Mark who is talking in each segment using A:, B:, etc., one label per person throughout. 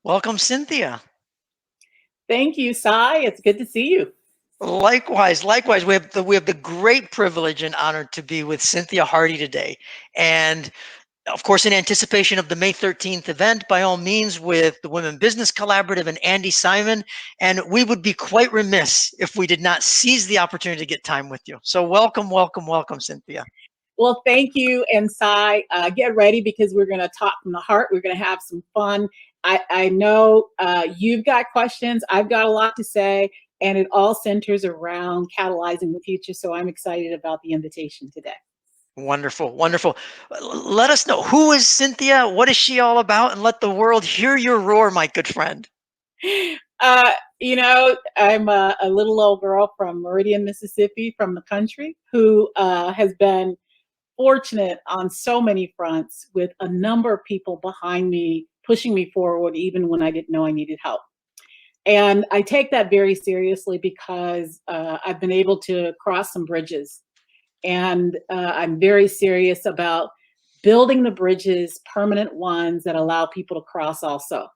A: Welcome, Cynthia.
B: Thank you, Sai. It's good to see you.
A: Likewise, likewise. We have the great privilege and honor to be with Cynthia Hardy today, and of course, in anticipation of the May 13th event, by all means, with the Women Business Collaborative and Andy Simon. And we would be quite remiss if we did not seize the opportunity to get time with you. So welcome, welcome, welcome, Cynthia.
B: Well, thank you, and Sai. Get ready because we're going to talk from the heart. We're going to have some fun. I know you've got questions. I've got a lot to say, and it all centers around catalyzing the future. So I'm excited about the invitation today.
A: Wonderful, wonderful. Let us know, who is Cynthia? What is she all about? And let the world hear your roar, my good friend.
B: I'm a little old girl from Meridian, Mississippi, from the country, who has been fortunate on so many fronts with a number of people behind me, pushing me forward, even when I didn't know I needed help. And I take that very seriously because I've been able to cross some bridges. And I'm very serious about building the bridges, permanent ones that allow people to cross also.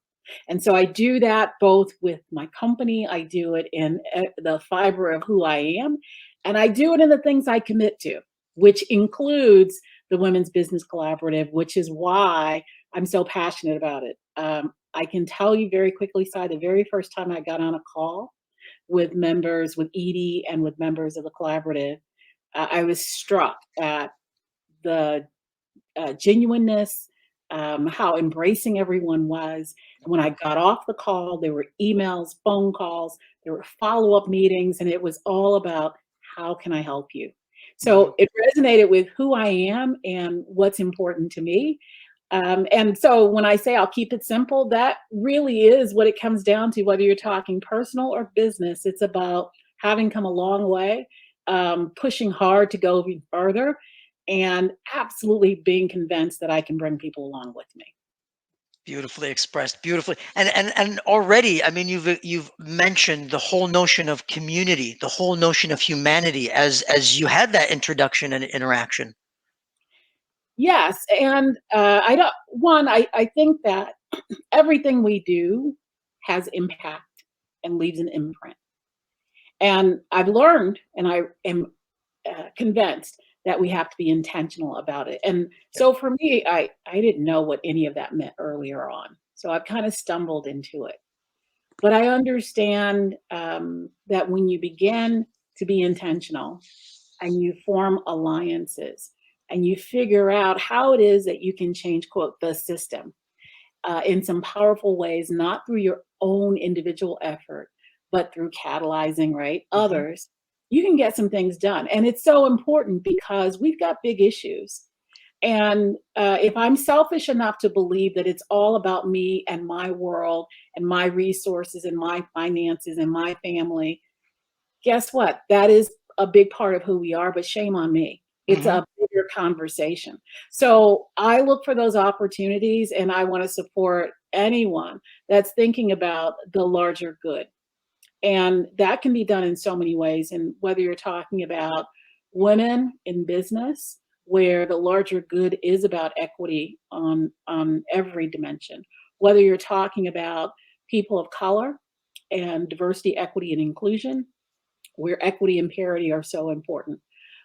B: And so I do that both with my company, I do it in the fiber of who I am, and I do it in the things I commit to, which includes the Women's Business Collaborative, which is why I'm so passionate about it. I can tell you very quickly, Si, the very first time I got on a call with members, with Edie and with members of the collaborative, I was struck at the genuineness, how embracing everyone was. And when I got off the call, there were emails, phone calls, there were follow-up meetings, and it was all about how can I help you? So it resonated with who I am and what's important to me. And so when I say I'll keep it simple, that really is what it comes down to, whether you're talking personal or business. It's about having come a long way, pushing hard to go even further, and absolutely being convinced that I can bring people along with me.
A: Beautifully expressed, beautifully. And already, I mean, you've mentioned the whole notion of community, the whole notion of humanity as you had that introduction and interaction.
B: Yes, and I don't. One, I think that everything we do has impact and leaves an imprint. And I've learned, and I am convinced that we have to be intentional about it. And
A: Yep.
B: so for me, I didn't know what any of that meant earlier on. So I've kind of stumbled into it. But I understand that when you begin to be intentional and you form alliances and you figure out how it is that you can change, quote, the system in some powerful ways, not through your own individual effort, but through catalyzing, right,
A: Mhm.
B: others, you can get some things done. And it's so important because we've got big issues. And if I'm selfish enough to believe that it's all about me and my world and my resources and my finances and my family, guess what? That is a big part of who we are, but shame on me. It's
A: Mhm.
B: a bigger conversation. So I look for those opportunities and I want to support anyone that's thinking about the larger good. And that can be done in so many ways. And whether you're talking about women in business, where the larger good is about equity on every dimension, whether you're talking about people of color and diversity, equity, and inclusion, where equity and parity are so important.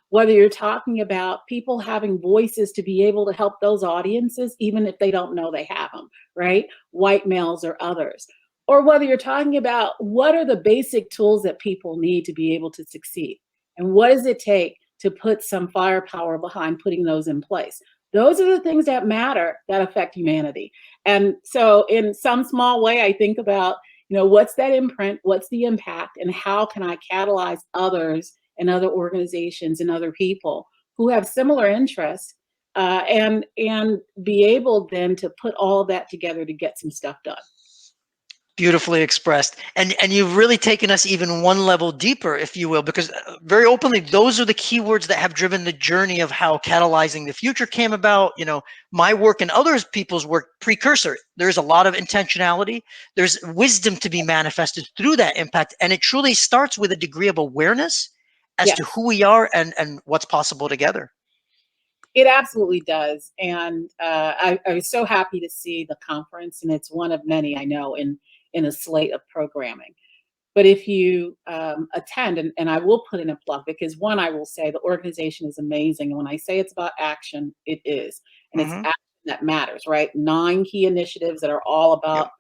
B: Whether you're talking about people having voices to be able to help those audiences, even if they don't know they have them, right? White males or others. Or whether you're talking about what are the basic tools that people need to be able to succeed? And what does it take to put some firepower behind putting those in place? Those are the things that matter that affect humanity. And so, in some small way, I think about, what's that imprint? What's the impact? And how can I catalyze others and other organizations and other people who have similar interests, and be able then to put all of that together to get some stuff done.
A: Beautifully expressed. And you've really taken us even one level deeper, if you will, because very openly, those are the keywords that have driven the journey of how catalyzing the future came about. My work and others people's work precursor. There's a lot of intentionality. There's wisdom to be manifested through that impact. And it truly starts with a degree of awareness as to
B: Yes.
A: who we are and what's possible together.
B: It absolutely does. And I was so happy to see the conference, and it's one of many I know in a slate of programming. But if you attend, and I will put in a plug, because one, I will say the organization is amazing. And when I say it's about action, it is. And it's
A: Hmm.
B: action that matters, right? 9 key initiatives that are all about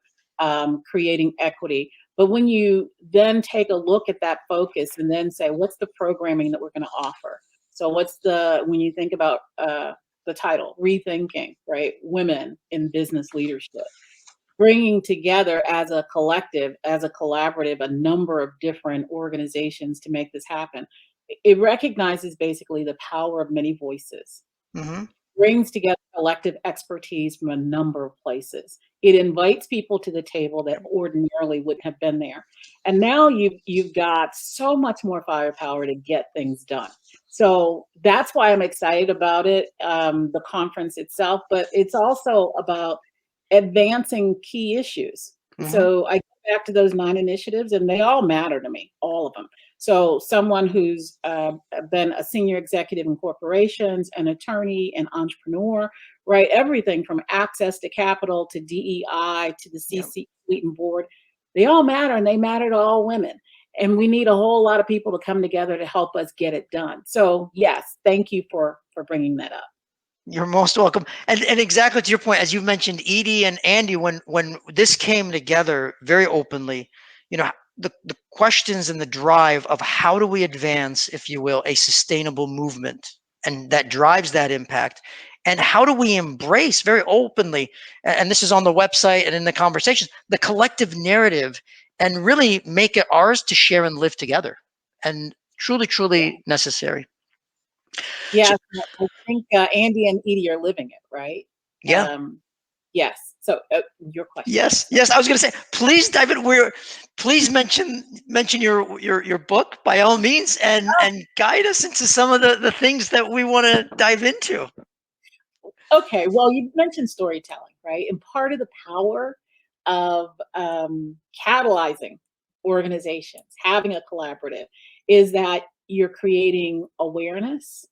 A: Yep.
B: creating equity. But when you then take a look at that focus and then say, what's the programming that we're going to offer? So, when you think about the title, Rethinking, right? Women in Business Leadership, bringing together as a collective, as a collaborative, a number of different organizations to make this happen. It recognizes basically the power of many voices,
A: Hmm.
B: brings together collective expertise from a number of places. It invites people to the table that ordinarily wouldn't have been there. And now you've got so much more firepower to get things done. So that's why I'm excited about it, the conference itself, but it's also about advancing key issues.
A: Hmm.
B: So I go back to those 9 initiatives, and they all matter to me, all of them. So someone who's been a senior executive in corporations, an attorney, an entrepreneur, right? Everything from access to capital to DEI to the
A: Yep.
B: C-suite and board, they all matter, and they matter to all women. And we need a whole lot of people to come together to help us get it done. So yes, thank you for bringing that up.
A: You're most welcome. And exactly to your point, as you mentioned, Edie and Andy, when this came together very openly, the questions and the drive of how do we advance, if you will, a sustainable movement, and that drives that impact, and how do we embrace very openly, and this is on the website and in the conversations, the collective narrative, and really make it ours to share and live together, and truly, truly necessary. So
B: Yes, I think, Andy and Edie are living it, right?
A: yeah.
B: Um, yes. So, your question,
A: Yes,
B: yes.
A: yes. I was going to say, please dive in. Please mention your book by all means, and guide us into some of the things that we want to dive into.
B: Okay, well, you mentioned storytelling, right? And part of the power of catalyzing organizations, having a collaborative, is that you're creating awareness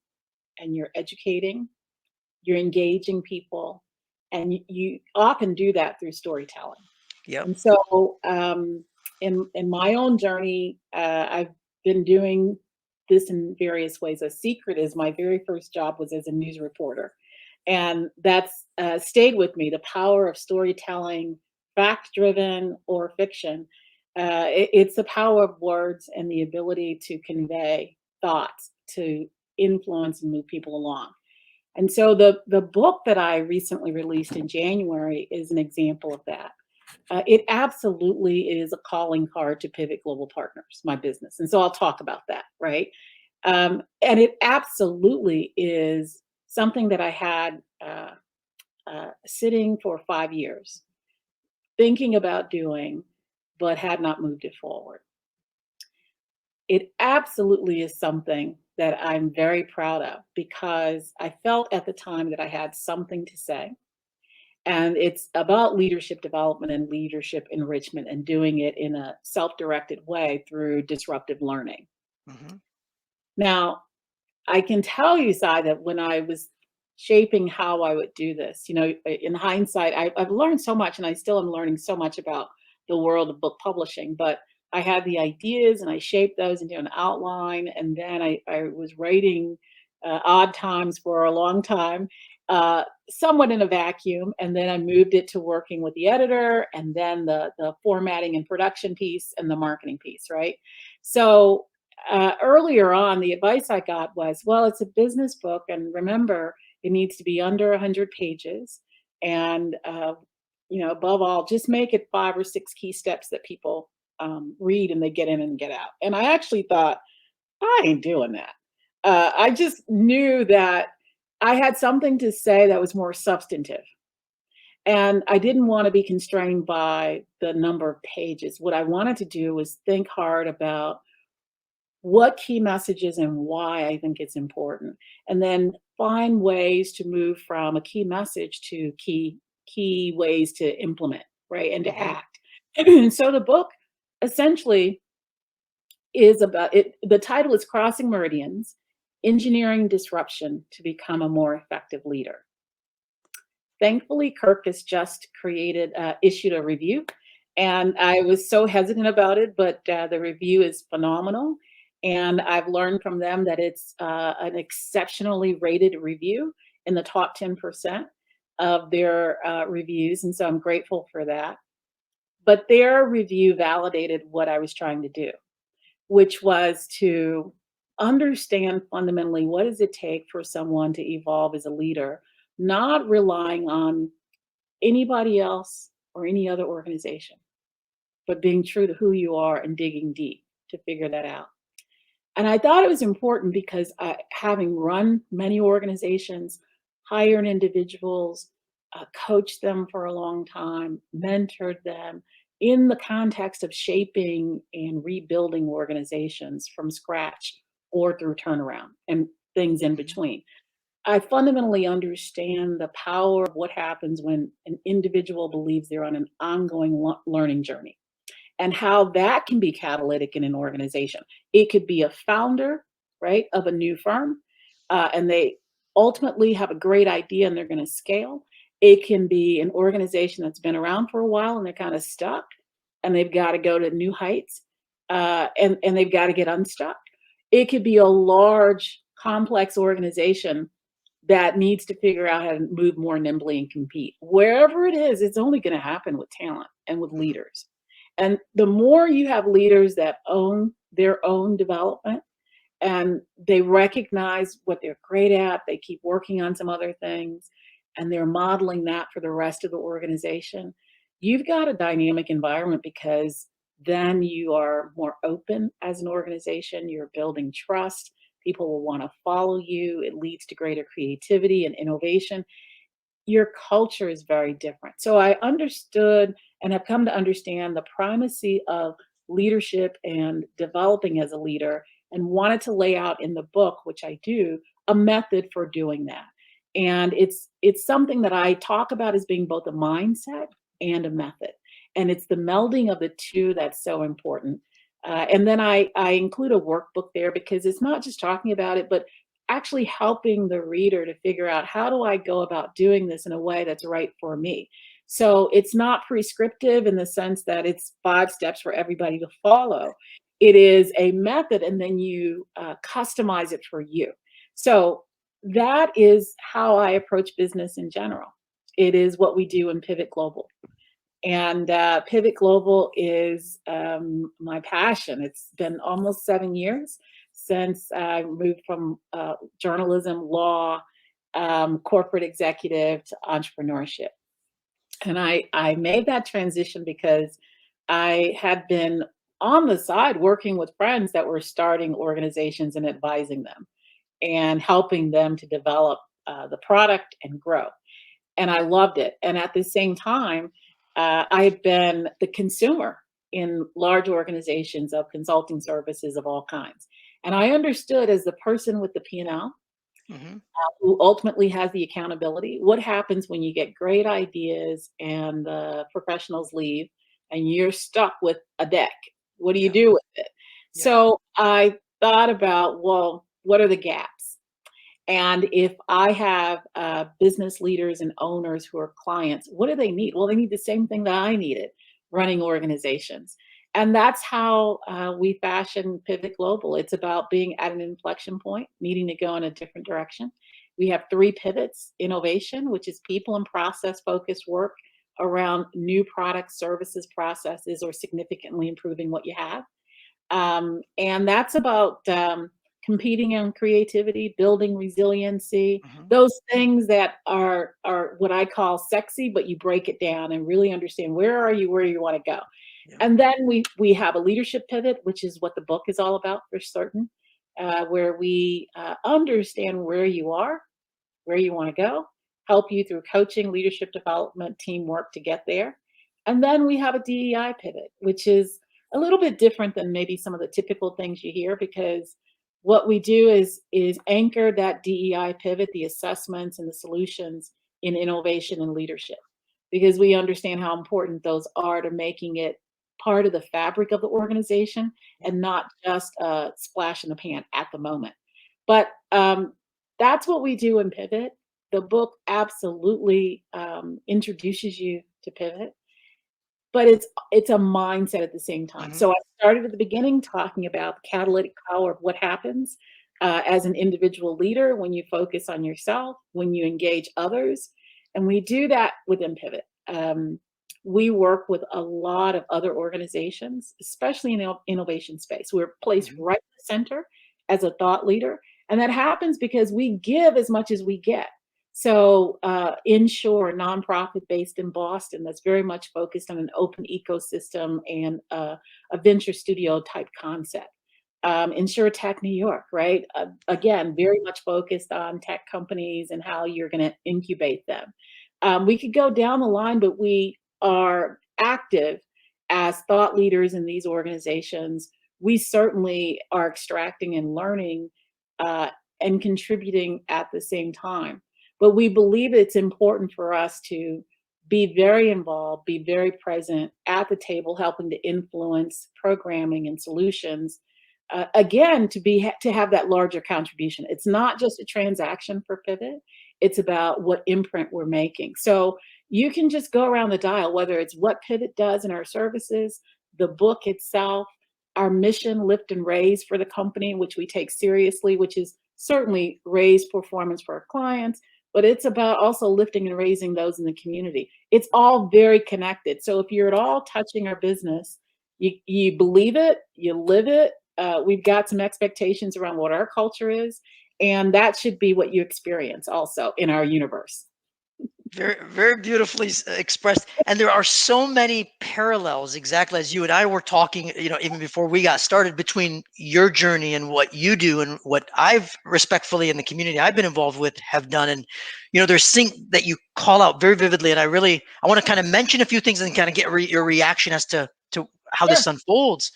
B: and you're educating, you're engaging people, and you often do that through storytelling.
A: Yep.
B: And so, in my own journey, I've been doing this in various ways. A secret is my very first job was as a news reporter, and that's stayed with me. The power of storytelling, fact-driven or fiction. It's the power of words and the ability to convey thoughts, to influence and move people along. And so the book that I recently released in January is an example of that. It absolutely is a calling card to Pivot Global Partners, my business. And so I'll talk about that, right? And it absolutely is something that I had sitting for 5 years, thinking about doing, but had not moved it forward. It absolutely is something that I'm very proud of because I felt at the time that I had something to say. And it's about leadership development and leadership enrichment and doing it in a self directed way through disruptive learning.
A: Hmm.
B: Now, I can tell you, Sai, that when I was shaping how I would do this, in hindsight, I've learned so much and I still am learning so much about the world of book publishing. But I had the ideas and I shaped those into an outline. And then I was writing odd times for a long time, somewhat in a vacuum. And then I moved it to working with the editor and then the formatting and production piece and the marketing piece, right? So earlier on, the advice I got was, well, it's a business book, and remember, it needs to be under 100 pages, and above all, just make it 5 or 6 key steps that people read and they get in and get out. And I actually thought, I ain't doing that. I just knew that I had something to say that was more substantive. And I didn't want to be constrained by the number of pages. What I wanted to do was think hard about what key messages and why I think it's important, and then find ways to move from a key message to key ways to implement, right, and to
A: Hmm.
B: act. And so the book essentially is about it. The title is Crossing Meridians. engineering disruption to become a more effective leader. Thankfully, Kirk has just issued a review, and I was so hesitant about it, but the review is phenomenal. And I've learned from them that it's an exceptionally rated review in the top 10% of their reviews. And so I'm grateful for that. But their review validated what I was trying to do, which was to understand fundamentally what does it take for someone to evolve as a leader, not relying on anybody else or any other organization, but being true to who you are and digging deep to figure that out. And I thought it was important because having run many organizations, hired individuals, coached them for a long time, mentored them in the context of shaping and rebuilding organizations from scratch or through turnaround and things in
A: Mhm.
B: between. I fundamentally understand the power of what happens when an individual believes they're on an ongoing learning journey and how that can be catalytic in an organization. It could be a founder, right, of a new firm, and they ultimately have a great idea and they're going to scale. It can be an organization that's been around for a while and they're kind of stuck and they've got to go to new heights, and they've got to get unstuck. It could be a large, complex organization that needs to figure out how to move more nimbly and compete. Wherever it is, it's only going to happen with talent and with
A: Mhm.
B: leaders. And the more you have leaders that own their own development and they recognize what they're great at, they keep working on some other things, and they're modeling that for the rest of the organization, you've got a dynamic environment because then you are more open as an organization, you're building trust, people will want to follow you, it leads to greater creativity and innovation. Your culture is very different. So I understood and have come to understand the primacy of leadership and developing as a leader, and wanted to lay out in the book, which I do, a method for doing that. And it's something that I talk about as being both a mindset and a method. And it's the melding of the two that's so important. And then I include a workbook there because it's not just talking about it, but actually helping the reader to figure out how do I go about doing this in a way that's right for me. So it's not prescriptive in the sense that it's 5 steps for everybody to follow. It is a method, and then you customize it for you. So that is how I approach business in general. It is what we do in Pivot Global. And Pivot Global is my passion. It's been almost 7 years since I moved from journalism, law, corporate executive to entrepreneurship. And I made that transition because I had been on the side working with friends that were starting organizations and advising them and helping them to develop the product and grow, and I loved it. And at the same time, I had been the consumer in large organizations of consulting services of all kinds. And I understood as the person with the P&L
A: Mhm.
B: who ultimately has the accountability, what happens when you get great ideas and the professionals leave and you're stuck with a deck? What do you
A: Yeah.
B: do with it?
A: Yeah.
B: So I thought about, well, what are the gaps? And if I have business leaders and owners who are clients, what do they need? Well, they need the same thing that I needed running organizations. And that's how we fashion Pivot Global. It's about being at an inflection point, needing to go in a different direction. We have 3 pivots: innovation, which is people and process focused work around new products, services, processes, or significantly improving what you have. And that's about competing on creativity, building resiliency,
A: Mhm.
B: those things that are what I call sexy, but you break it down and really understand where are you, where you want to go.
A: Yeah.
B: And then we have a leadership pivot, which is what the book is all about for certain, where we understand where you are, where you want to go, help you through coaching, leadership development, teamwork to get there. And then we have a DEI pivot, which is a little bit different than maybe some of the typical things you hear, because what we do is anchor that DEI pivot, the assessments and the solutions, in innovation and leadership, because we understand how important those are to making it part of the fabric of the organization
A: Yeah.
B: and not just a splash in the pan at the moment. But that's what we do in Pivot. The book absolutely introduces you to Pivot, but it's a mindset at the same time.
A: Hmm.
B: So I started at the beginning talking about the catalytic power of what happens as an individual leader when you focus on yourself, when you engage others, and we do that within Pivot. We work with a lot of other organizations, especially in the innovation space. We're placed
A: Hmm.
B: right in the center as a thought leader, and that happens because we give as much as we get. So, Inshore, a nonprofit based in Boston that's very much focused on an open ecosystem and a venture studio type concept. InsureTech New York, right? Again, very much focused on tech companies and how you're going to incubate them. We could go down the line, but we are active as thought leaders in these organizations. We certainly are extracting and learning uh, and contributing at the same time. But we believe it's important for us to be very involved, be very present at the table, helping to influence programming and solutions. Again, to have that larger contribution. It's not just a transaction for Pivot; it's about what imprint we're making. So you can just go around the dial, whether it's what Pivot does in our services, the book itself, our mission, lift and raise for the company, which we take seriously, which is certainly raise performance for our clients, but it's about also lifting and raising those in the community. It's all very connected. So if you're at all touching our business, you believe it, you live it. We've got some expectations around what our culture is, and that should be what you experience also in our universe.
A: Very, very beautifully expressed. And there are so many parallels, exactly as you and I were talking, even before we got started, between your journey and what you do and what I've respectfully in the community I've been involved with have done. And, there's things that you call out very vividly. And I want to kind of mention a few things and kind of get your reaction as to how
B: Sure.
A: this unfolds.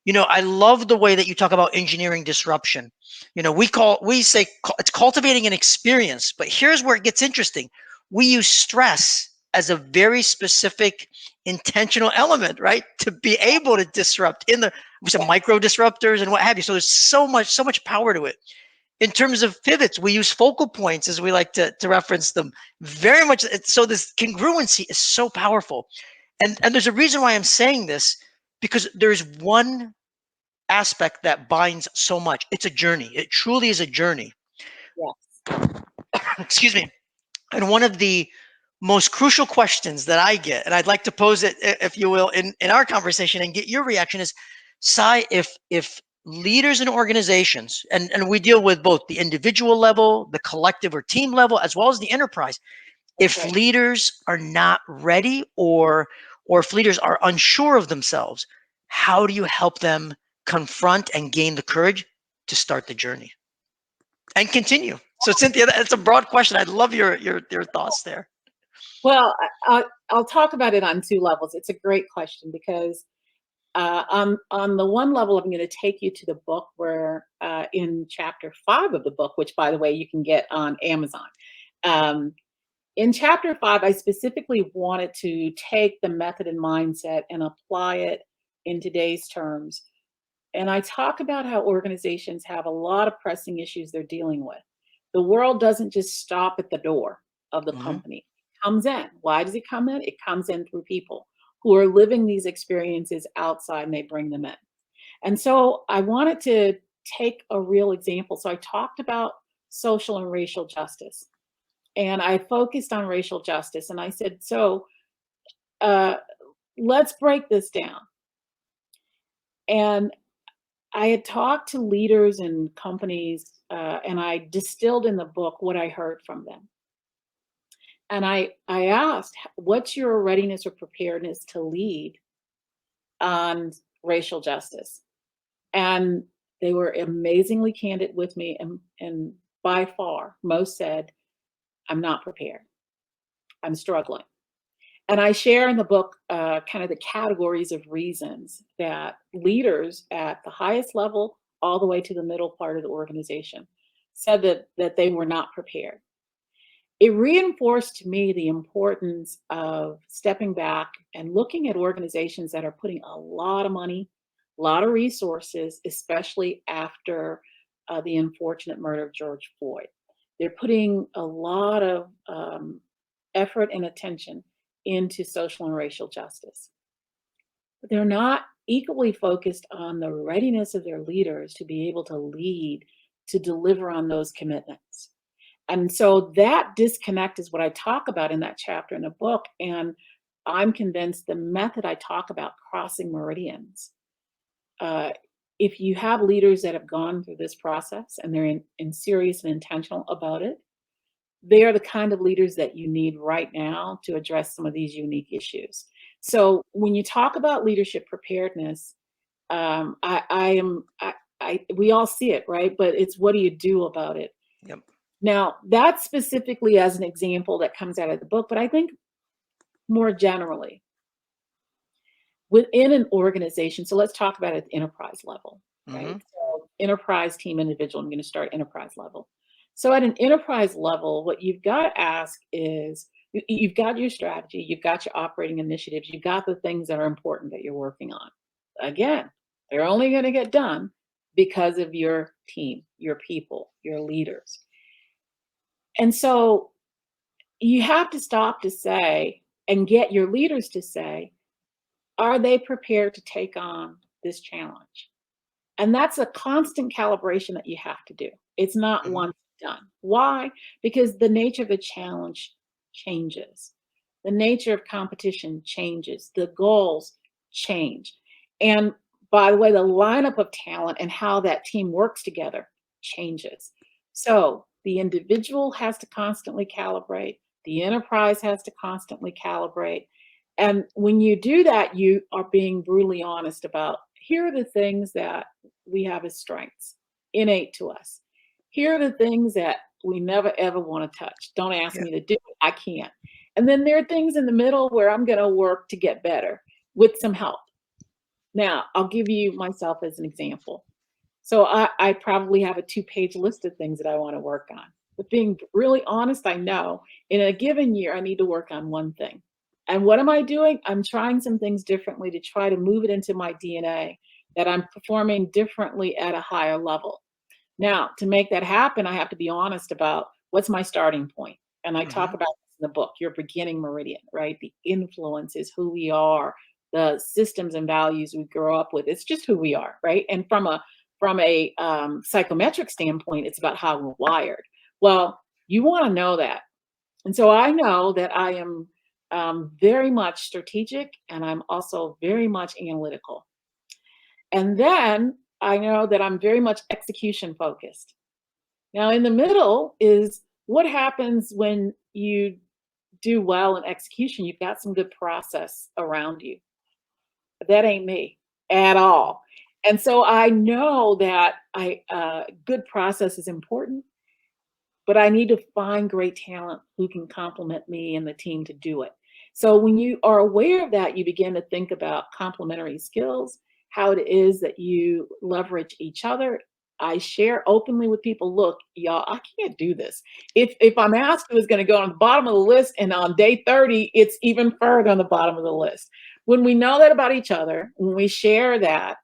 A: I love the way that you talk about engineering disruption. We say it's cultivating an experience, but here's where it gets interesting. We use stress as a very specific intentional element, right? To be able to disrupt in the some
B: Yes.
A: micro disruptors and what have you. So there's so much power to it. In terms of pivots, we use focal points as we like to reference them. Very much so this congruency is so powerful. And there's a reason why I'm saying this, because there's one aspect that binds so much. It's a journey. It truly is a journey.
B: Yes.
A: Excuse me. And one of the most crucial questions that I get, and I'd like to pose it, if you will, in our conversation and get your reaction is, Sai, if leaders and organizations, and we deal with both the individual level, the collective or team level, as well as the enterprise,
B: That's
A: if
B: right.
A: leaders are not ready or if leaders are unsure of themselves, how do you help them confront and gain the courage to start the journey and continue? So Cynthia, that's a broad question. I'd love your thoughts there.
B: Well, I'll talk about it on two levels. It's a great question because on the one level, I'm going to take you to the book where in chapter 5 of the book, which by the way you can get on Amazon. Um, in chapter 5, I specifically wanted to take the method and mindset and apply it in today's terms. And I talk about how organizations have a lot of pressing issues they're dealing with. The world doesn't just stop at the door of the
A: Hmm.
B: company. It comes in. Why does it come in? It comes in through people who are living these experiences outside and they bring them in. And so I wanted to take a real example. So I talked about social and racial justice. And I focused on racial justice. And I said, so uh, let's break this down. And I had talked to leaders and companies, and I distilled in the book what I heard from them. And I asked, what's your readiness or preparedness to lead on racial justice? And they were amazingly candid with me. And by far, most said, I'm not prepared. I'm struggling. And I share in the book kind of the categories of reasons that leaders at the highest level, all the way to the middle part of the organization, said that they were not prepared. It reinforced to me the importance of stepping back and looking at organizations that are putting a lot of money, a lot of resources, especially after the unfortunate murder of George Floyd. They're putting a lot of effort and attention into social and racial justice. But they're not equally focused on the readiness of their leaders to be able to lead, to deliver on those commitments. And so that disconnect is what I talk about in that chapter in the book. And I'm convinced the method I talk about, crossing meridians, uh, if you have leaders that have gone through this process and they're in serious and intentional about it, they are the kind of leaders that you need right now to address some of these unique issues. So when you talk about leadership preparedness, we all see it, right? But it's, what do you do about it?
A: Yep.
B: Now, that's specifically as an example that comes out of the book, but I think more generally within an organization. So let's talk about it at the enterprise level,
A: Mm-hmm.
B: right? So enterprise, team, individual. I'm going to start enterprise level. So at an enterprise level, what you've got to ask is, you've got your strategy, you've got your operating initiatives, you've got the things that are important that you're working on. Again, they're only going to get done because of your team, your people, your leaders. And so you have to stop to say, and get your leaders to say, are they prepared to take on this challenge? And that's a constant calibration that you have to do. It's not
A: Mm-hmm.
B: once done. Why? Because the nature of the challenge changes. The nature of competition changes. The goals change. And by the way, the lineup of talent and how that team works together changes. So the individual has to constantly calibrate, the enterprise has to constantly calibrate. And when you do that, you are being brutally honest about, here are the things that we have as strengths innate to us. Here are the things that we never ever want to touch. Don't ask
A: Yeah.
B: me to do it. I can't. And then there are things in the middle where I'm going to work to get better with some help. Now, I'll give you myself as an example. So I probably have a 2-page list of things that I want to work on. But being really honest, I know in a given year, I need to work on one thing. And what am I doing? I'm trying some things differently to try to move it into my DNA, that I'm performing differently at a higher level. Now, to make that happen, I have to be honest about what's my starting point. And I talk
A: Mm-hmm.
B: about this in the book, your beginning meridian, right? The influence is who we are, the systems and values we grow up with. It's just who we are, right? And from a psychometric standpoint, it's about how we're wired. Well, you want to know that. And so I know that I am very much strategic, and I'm also very much analytical. And then I know that I'm very much execution focused. Now, in the middle is what happens when you do well in execution. You've got some good process around you. That ain't me at all. And so I know that good process is important, but I need to find great talent who can complement me and the team to do it. So when you are aware of that, you begin to think about complementary skills, how it is that you leverage each other. I share openly with people, look, y'all, I can't do this. If I'm asked who is going to go on the bottom of the list, and on day 30, it's even further on the bottom of the list. When we know that about each other, when we share that,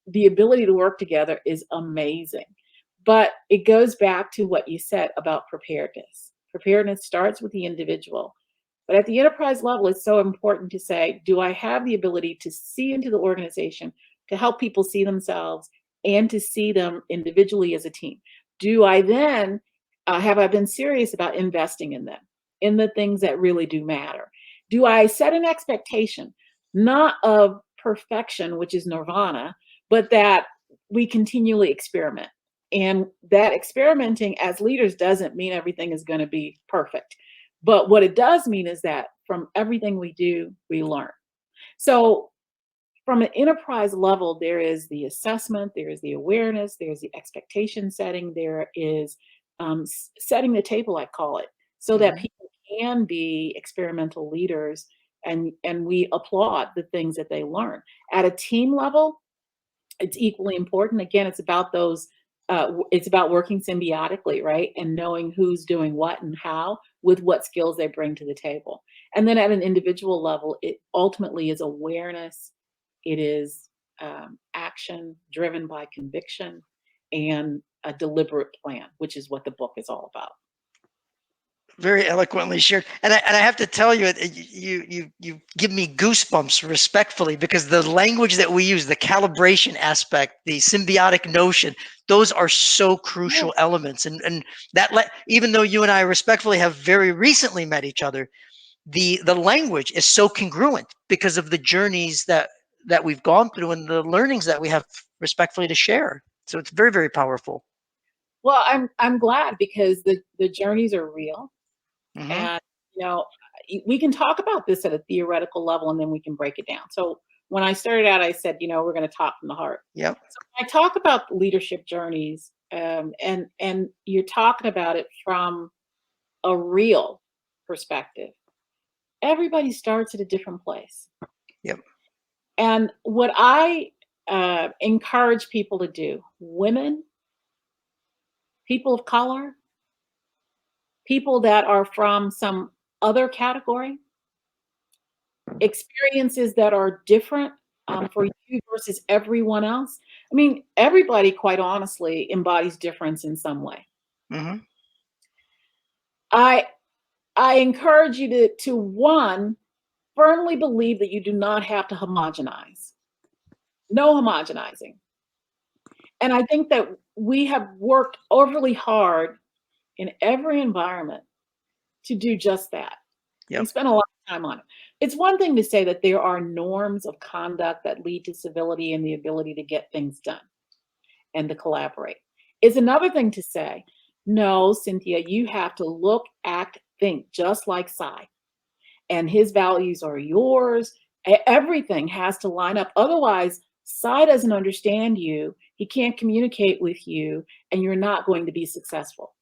B: the ability to work together is amazing. But it goes back to what you said about preparedness. Preparedness starts with the individual. But at the enterprise level, it's so important to say, do I have the ability to see into the organization, to help people see themselves and to see them individually as a team? Do I then, have I been serious about investing in them, in the things that really do matter? Do I set an expectation, not of perfection, which is nirvana, but that we continually experiment? And that experimenting as leaders doesn't mean everything is going to be perfect. But what it does mean is that from everything we do, we learn. So, from an enterprise level, there is the assessment, there is the awareness, there's the expectation setting, there is setting the table, I call it, so that
A: Mm-hmm.
B: people can be experimental leaders, and we applaud the things that they learn. At a team level, it's equally important. Again, it's about those. It's about working symbiotically, right? And knowing who's doing what and how with what skills they bring to the table. And then at an individual level, it ultimately is awareness. It is action driven by conviction. and a deliberate plan, which is what the book is all about.
A: Very eloquently shared, and I have to tell you, you give me goosebumps respectfully, because the language that we use, the calibration aspect, the symbiotic notion, those are so
B: Yeah.
A: crucial elements, and even though you and I respectfully have very recently met each other, the language is so congruent because of the journeys that we've gone through and the learnings that we have respectfully to share. So it's very, very powerful.
B: Well, I'm glad because the journeys are real.
A: Hmm.
B: And, you know, we can talk about this at a theoretical level and then we can break it down. So when I started out, I said, we're going to talk from the heart.
A: Yep.
B: So I talk about leadership journeys, and you're talking about it from a real perspective. Everybody starts at a different place.
A: Yep.
B: And what I encourage people to do, women, people of color, people that are from some other category, experiences that are different for you versus everyone else. I mean, everybody, quite honestly, embodies difference in some way.
A: Hmm.
B: I I encourage you to one, firmly believe that you do not have to homogenize. No homogenizing. And I think that we have worked overly hard in every environment to do just that. We
A: Yep.
B: spend a lot of time on it. It's one thing to say that there are norms of conduct that lead to civility and the ability to get things done and to collaborate. It's another thing to say, no, Cynthia, you have to look, act, think just like Cy. And his values are yours. Everything has to line up. Otherwise, Cy doesn't understand you. He can't communicate with you, and you're not going to be successful.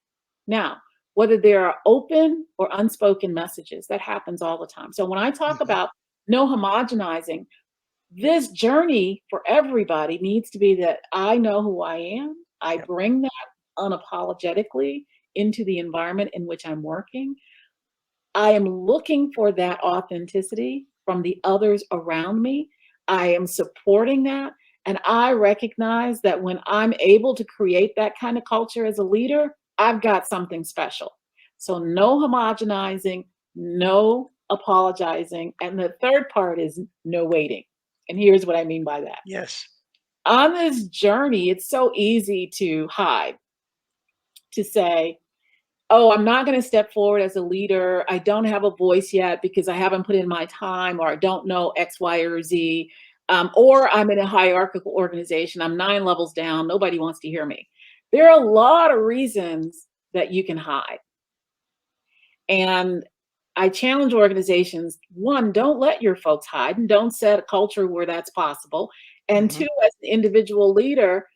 B: Now, whether there are open or unspoken messages, that happens all the time. So when I talk
A: Hmm.
B: about no homogenizing, this journey for everybody needs to be that I know who I am. I
A: Yep.
B: bring that unapologetically into the environment in which I'm working. I am looking for that authenticity from the others around me. I am supporting that. And I recognize that when I'm able to create that kind of culture as a leader, I've got something special. So, no homogenizing, no apologizing. And the third part is no waiting. And here's what I mean by that.
A: Yes.
B: On this journey, it's so easy to hide, to say, oh, I'm not going to step forward as a leader. I don't have a voice yet because I haven't put in my time, or I don't know X, Y, or Z. Or I'm in a hierarchical organization. I'm 9 levels down. Nobody wants to hear me. There are a lot of reasons that you can hide. And I challenge organizations, one, don't let your folks hide and don't set a culture where that's possible. And
A: Hmm.
B: two, as an individual leader,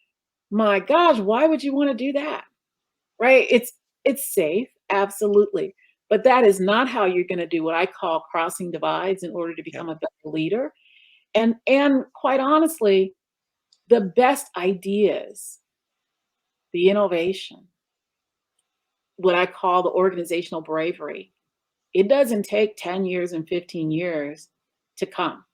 B: my gosh, why would you want to do that? Right? It's safe, absolutely. But that is not how you're going to do what I call crossing divides in order to
A: Yep.
B: become a better leader. And quite honestly, the best ideas, the innovation, what I call the organizational bravery, it doesn't take 10 years and 15 years to come.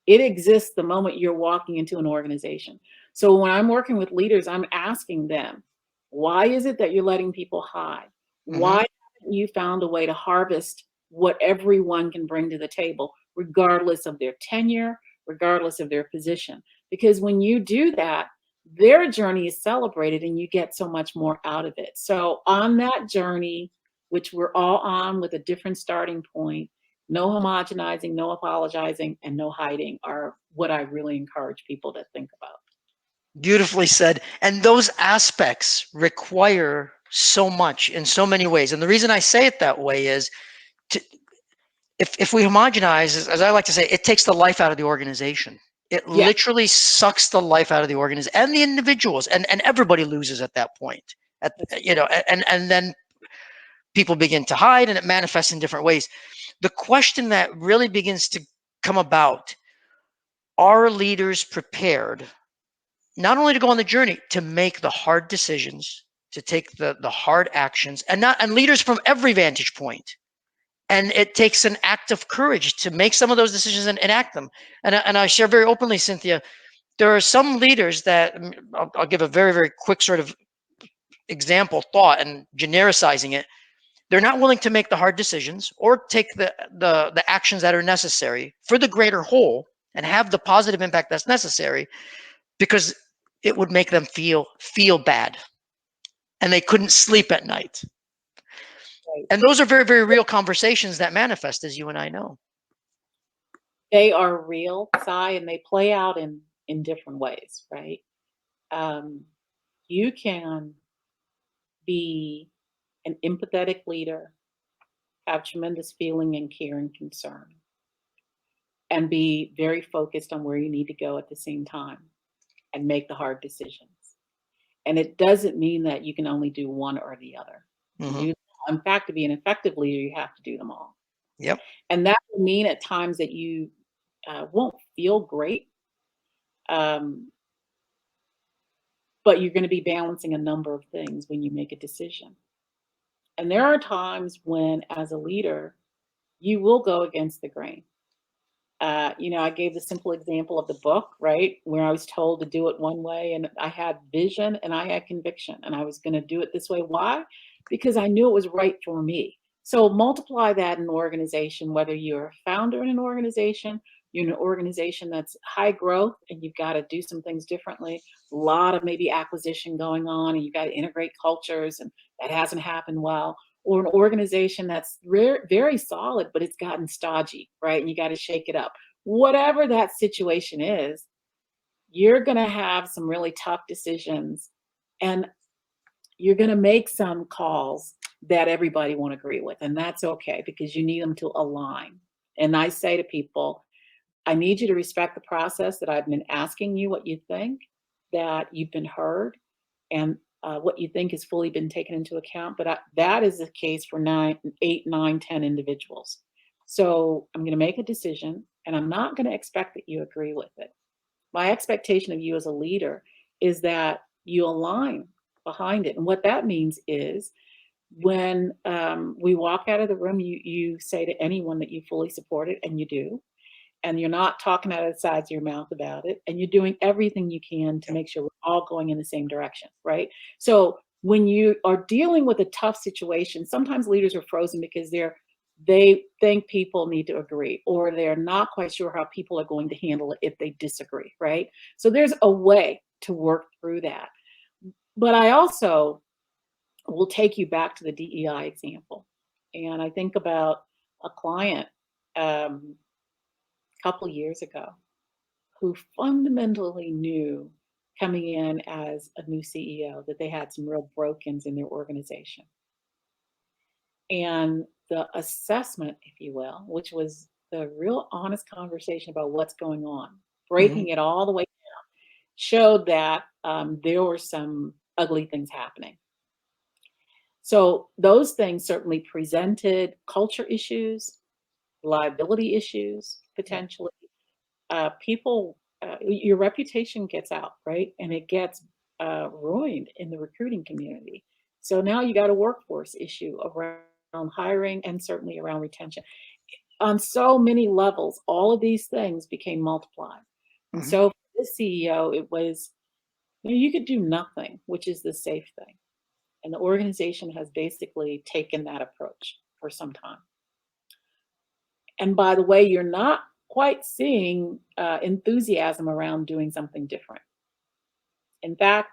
B: It exists the moment you're walking into an organization. So when I'm working with leaders, I'm asking them, why is it that you're letting people hide? Why
A: Hmm.
B: haven't you found a way to harvest what everyone can bring to the table, regardless of their tenure, regardless of their position? Because when you do that, their journey is celebrated and you get so much more out of it. So on that journey, which we're all on with a different starting point, no homogenizing, no apologizing, and no hiding are what I really encourage people to think about.
A: Beautifully said. And those aspects require so much in so many ways. And the reason I say it that way is, to, if we homogenize, as I like to say, it takes the life out of the organization. It
B: Yeah,
A: literally sucks the life out of the organization and the individuals, and everybody loses at that point. At,
B: that's
A: and then people begin to hide, and it manifests in different ways. The question that really begins to come about: are leaders prepared not only to go on the journey, to make the hard decisions, to take the hard actions, and leaders from every vantage point. And it takes an act of courage to make some of those decisions and enact them. And I share very openly, Cynthia, There are some leaders that I'll give a very, very quick sort of example thought and genericizing it. They're not willing to make the hard decisions or take the actions that are necessary for the greater whole and have the positive impact that's necessary because it would make them feel bad and they couldn't sleep at night.
B: Right.
A: And those are very, very real conversations that manifest, as you and I know.
B: They are real, Sai, and they play out in different ways, right? Um, you can be an empathetic leader, have tremendous feeling and care and concern, and be very focused on where you need to go at the same time and make the hard decisions. And it doesn't mean that you can only do one or the other. You can
A: Hmm.
B: do, in fact, to be an effective leader, you have to do them all.
A: Yep.
B: And that will mean at times that you won't feel great, um, but you're going to be balancing a number of things when you make a decision. And there are times when, as a leader, you will go against the grain. I gave the simple example of the book, right? Where I was told to do it one way and I had vision and I had conviction and I was going to do it this way. Why? Because I knew it was right for me. So multiply that in an organization, whether you're a founder in an organization, you're in an organization that's high growth and you've got to do some things differently, a lot of maybe acquisition going on and you've got to integrate cultures and that hasn't happened well, or an organization that's very solid, but it's gotten stodgy, right? And you got to shake it up. Whatever that situation is, you're going to have some really tough decisions and you're going to make some calls that everybody won't agree with. And that's okay because you need them to align. And I say to people, I need you to respect the process that I've been asking you what you think, that you've been heard, and what you think has fully been taken into account. But that is the case for 10 individuals. So I'm going to make a decision, and I'm not going to expect that you agree with it. My expectation of you as a leader is that you align behind it. And what that means is when we walk out of the room, you say to anyone that you fully support it, and you do, and you're not talking out of the sides of your mouth about it, and you're doing everything you can to make sure we're all going in the same direction, right? So when you are dealing with a tough situation, sometimes leaders are frozen because they think people need to agree, or they're not quite sure how people are going to handle it if they disagree, right? So there's a way to work through that. But I also will take you back to the DEI example. And I think about a client a couple years ago who fundamentally knew coming in as a new CEO that they had some real brokens in their organization. And the assessment, if you will, which was the real honest conversation about what's going on,
A: Hmm.
B: breaking it all the way, showed that there were some ugly things happening. So those things certainly presented culture issues, liability issues,
A: Yep.
B: potentially. People, your reputation gets out, right? And it gets ruined in the recruiting community. So now you got a workforce issue around hiring and certainly around retention. On so many levels, all of these things became multiplied. And
A: Hmm.
B: so for this CEO, it was, you could do nothing, which is the safe thing. And the organization has basically taken that approach for some time. And by the way, you're not quite seeing enthusiasm around doing something different. In fact,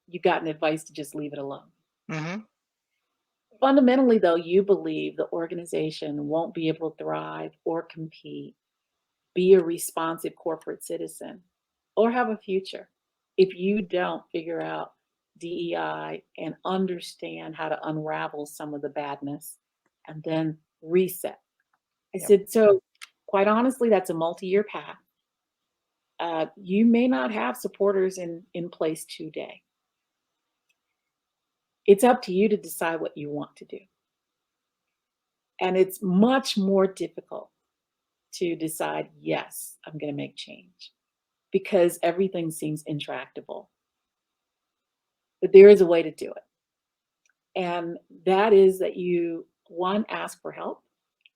B: you've gotten advice to just leave it alone.
A: Hmm.
B: Fundamentally, though, you believe the organization won't be able to thrive or compete, be a responsive corporate citizen, or have a future if you don't figure out DEI and understand how to unravel some of the badness and then reset. I
A: Yep.
B: said, so quite honestly, that's a multi-year path. You may not have supporters in place today. It's up to you to decide what you want to do. And it's much more difficult to decide, yes, I'm going to make change because everything seems intractable. But there is a way to do it. And that is that you, one, ask for help.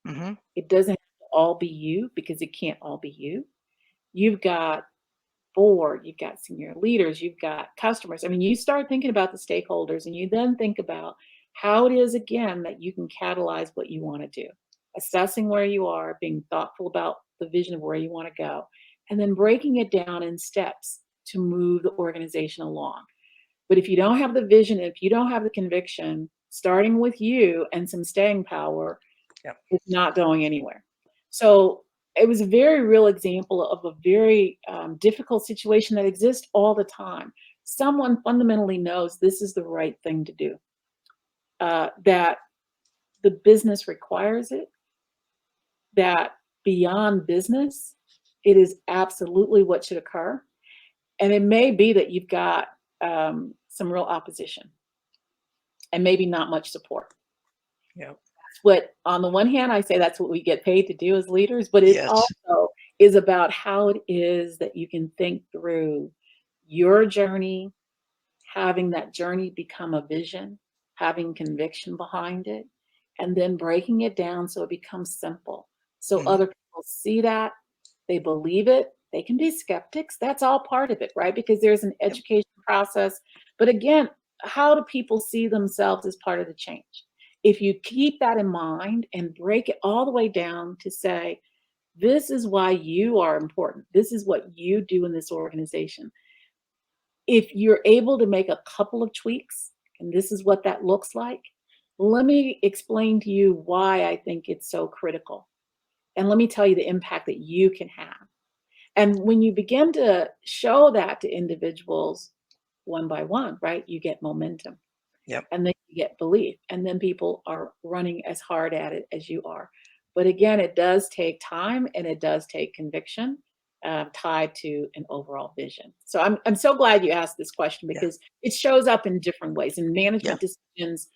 A: Hmm.
B: It doesn't have to all be you because it can't all be you. You've got board, you've got senior leaders, you've got customers. I mean, you start thinking about the stakeholders and you then think about how it is, again, that you can catalyze what you want to do. Assessing where you are, being thoughtful about the vision of where you want to go, and then breaking it down in steps to move the organization along. But if you don't have the vision, if you don't have the conviction, starting with you and some staying power,
A: Yep.
B: it's not going anywhere. So it was a very real example of a very difficult situation that exists all the time. Someone fundamentally knows this is the right thing to do, that the business requires it, that beyond business, it is absolutely what should occur. And it may be that you've got some real opposition and maybe not much support.
A: Yep.
B: What, on the one hand, I say that's what we get paid to do as leaders, but it
A: Yes.
B: also is about how it is that you can think through your journey, having that journey become a vision, having conviction behind it, and then breaking it down so it becomes simple. So
A: Mhm.
B: other people see that, they believe it. They can be skeptics. That's all part of it, right? Because there's an
A: Yep.
B: education process. But again, how do people see themselves as part of the change? If you keep that in mind and break it all the way down to say, this is why you are important. This is what you do in this organization. If you're able to make a couple of tweaks, and this is what that looks like, let me explain to you why I think it's so critical. And let me tell you the impact that you can have. And when you begin to show that to individuals one by one, right, you get momentum
A: Yep.
B: and then you get belief. And then people are running as hard at it as you are. But again, it does take time and it does take conviction tied to an overall vision. So I'm so glad you asked this question
A: Yeah.
B: because it shows up in different ways in
A: Yeah.
B: management decisions,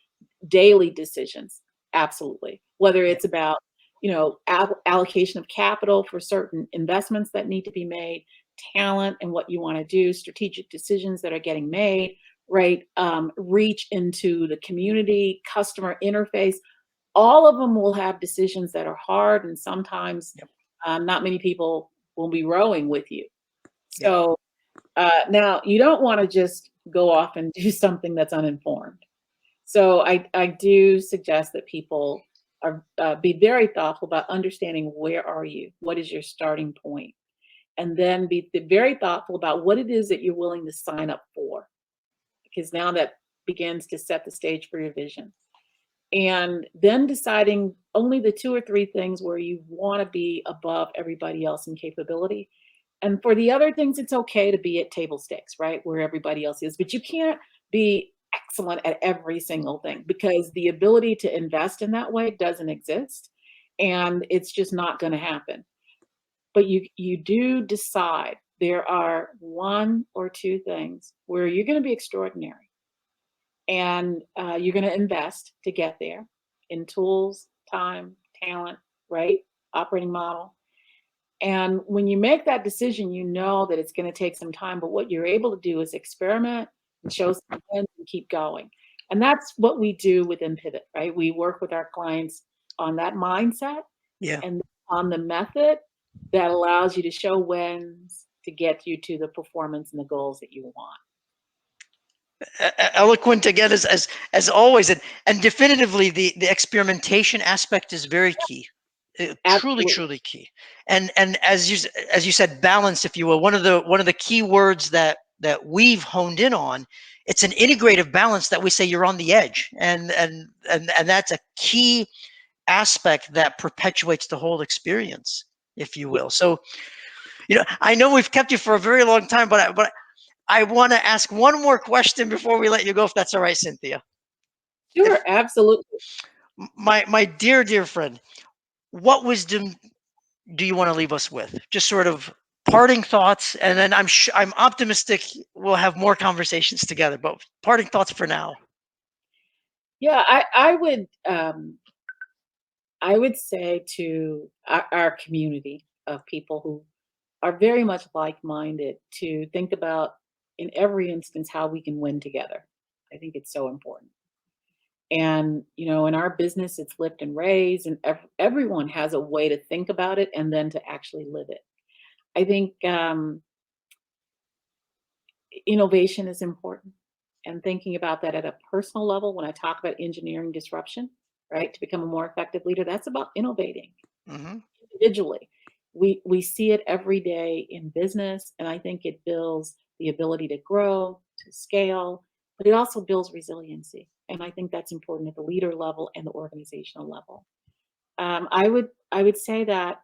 B: daily decisions, absolutely. Whether
A: Yeah.
B: it's about, allocation of capital for certain investments that need to be made, talent and what you want to do, strategic decisions that are getting made, right? Reach into the community, customer interface. All of them will have decisions that are hard, and sometimes
A: Yep.
B: not many people will be rowing with you.
A: Yep.
B: So now you don't want to just go off and do something that's uninformed. So I do suggest that people are be very thoughtful about understanding where are you, what is your starting point, and then be very thoughtful about what it is that you're willing to sign up for, because now that begins to set the stage for your vision. And then deciding only the two or three things where you want to be above everybody else in capability. And for the other things, it's okay to be at table stakes, right? Where everybody else is. But you can't be excellent at every single thing because the ability to invest in that way doesn't exist. And it's just not going to happen. But you do decide there are one or two things where you're going to be extraordinary and you're going to invest to get there in tools, time, talent, right? Operating model. And when you make that decision, you know that it's going to take some time, but what you're able to do is experiment and show some wins and keep going. And that's what we do within Pivot, right? We work with our clients on that mindset
A: Yeah.
B: and on the method that allows you to show wins to get you to the performance and the goals that you want.
A: Eloquent again as always, and definitively the experimentation aspect is very key. Truly,
B: Absolutely.
A: truly key. And as you said, balance, if you will. One of the key words that we've honed in on, it's an integrative balance that we say you're on the edge, and that's a key aspect that perpetuates the whole experience, if you
B: Yeah,
A: will. So, I know we've kept you for a very long time, but I want to ask one more question before we let you go, if that's all right, Cynthia.
B: sure,
A: If
B: absolutely.
A: my dear friend, what wisdom do you want to leave us with? Just sort of parting thoughts, and then I'm optimistic we'll have more conversations together. But parting thoughts for now.
B: Yeah, I would say to our community of people who are very much like-minded to think about in every instance how we can win together. I think it's so important. And in our business, it's lift and raise, and everyone has a way to think about it and then to actually live it. I think innovation is important. And thinking about that at a personal level, when I talk about engineering disruption, right, to become a more effective leader, that's about innovating
A: Hmm.
B: individually. We see it every day in business, and I think it builds the ability to grow, to scale, but it also builds resiliency. And I think that's important at the leader level and the organizational level. I would say that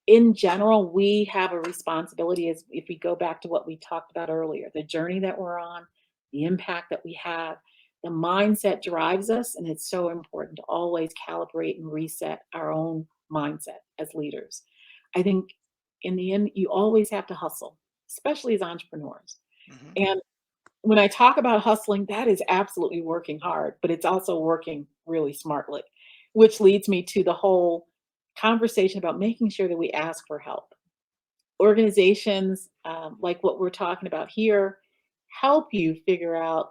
B: in general, we have a responsibility as if we go back to what we talked about earlier, the journey that we're on, the impact that we have, the mindset drives us, and it's so important to always calibrate and reset our own mindset as leaders. I think in the end, you always have to hustle, especially as entrepreneurs.
A: Hmm.
B: And when I talk about hustling, that is absolutely working hard, but it's also working really smartly, which leads me to the whole conversation about making sure that we ask for help. Organizations like what we're talking about here help you figure out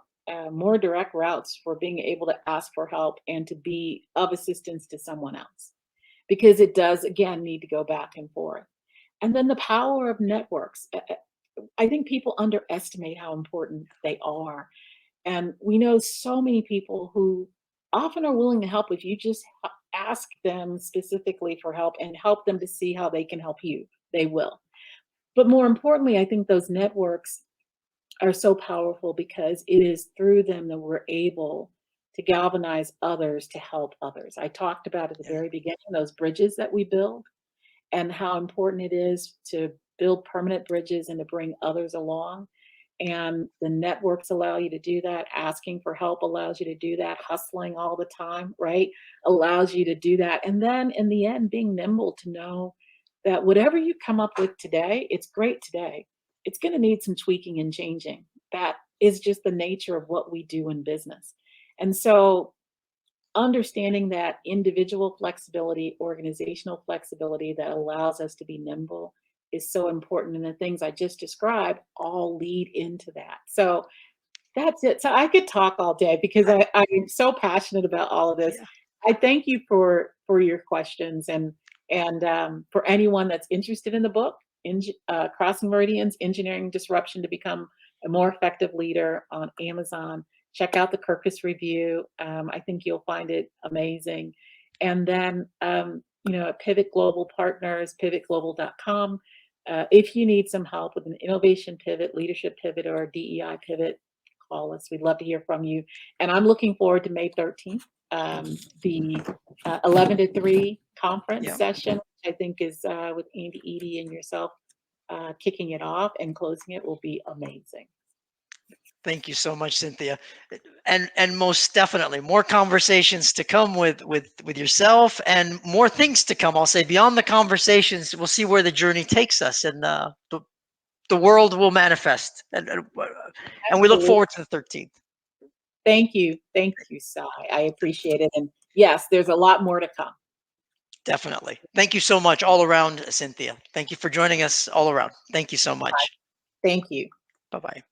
B: more direct routes for being able to ask for help and to be of assistance to someone else because it does, again, need to go back and forth. And then the power of networks. I think people underestimate how important they are, and we know so many people who often are willing to help if you just ask them specifically for help and help them to see how they can help you. They will. But more importantly, I think those networks are so powerful because it is through them that we're able to galvanize others to help others. I talked about at the
A: Yeah.
B: very beginning those bridges that we build and how important it is to build permanent bridges and to bring others along. And the networks allow you to do that. Asking for help allows you to do that. Hustling all the time, right? Allows you to do that. And then in the end, being nimble to know that whatever you come up with today, it's great today. It's going to need some tweaking and changing. That is just the nature of what we do in business. And so understanding that individual flexibility, organizational flexibility that allows us to be nimble is so important. And the things I just described all lead into that. So that's it. So I could talk all day because I'm so passionate about all of this.
A: Yeah.
B: I thank you for your questions and for anyone that's interested in the book, Crossing Meridians: Engineering Disruption to Become a More Effective Leader on Amazon. Check out the Kirkus review. I think you'll find it amazing. And then at Pivot Global Partners, pivotglobal.com. If you need some help with an innovation pivot, leadership pivot, or a DEI pivot, call us. We'd love to hear from you. And I'm looking forward to May 13th, the 11 to 3 conference
A: Yeah.
B: session, which I think is with Andy Edie and yourself kicking it off and closing it will be amazing.
A: Thank you so much, Cynthia. And most definitely more conversations to come with yourself and more things to come. I'll say beyond the conversations, we'll see where the journey takes us and the world will manifest. And we look
B: Absolutely.
A: forward to the 13th.
B: Thank you. Thank you, Sai. I appreciate it. And yes, there's a lot more to come.
A: Definitely. Thank you so much all around, Cynthia. Thank you for joining us all around. Thank you so much.
B: Thank you.
A: Bye-bye.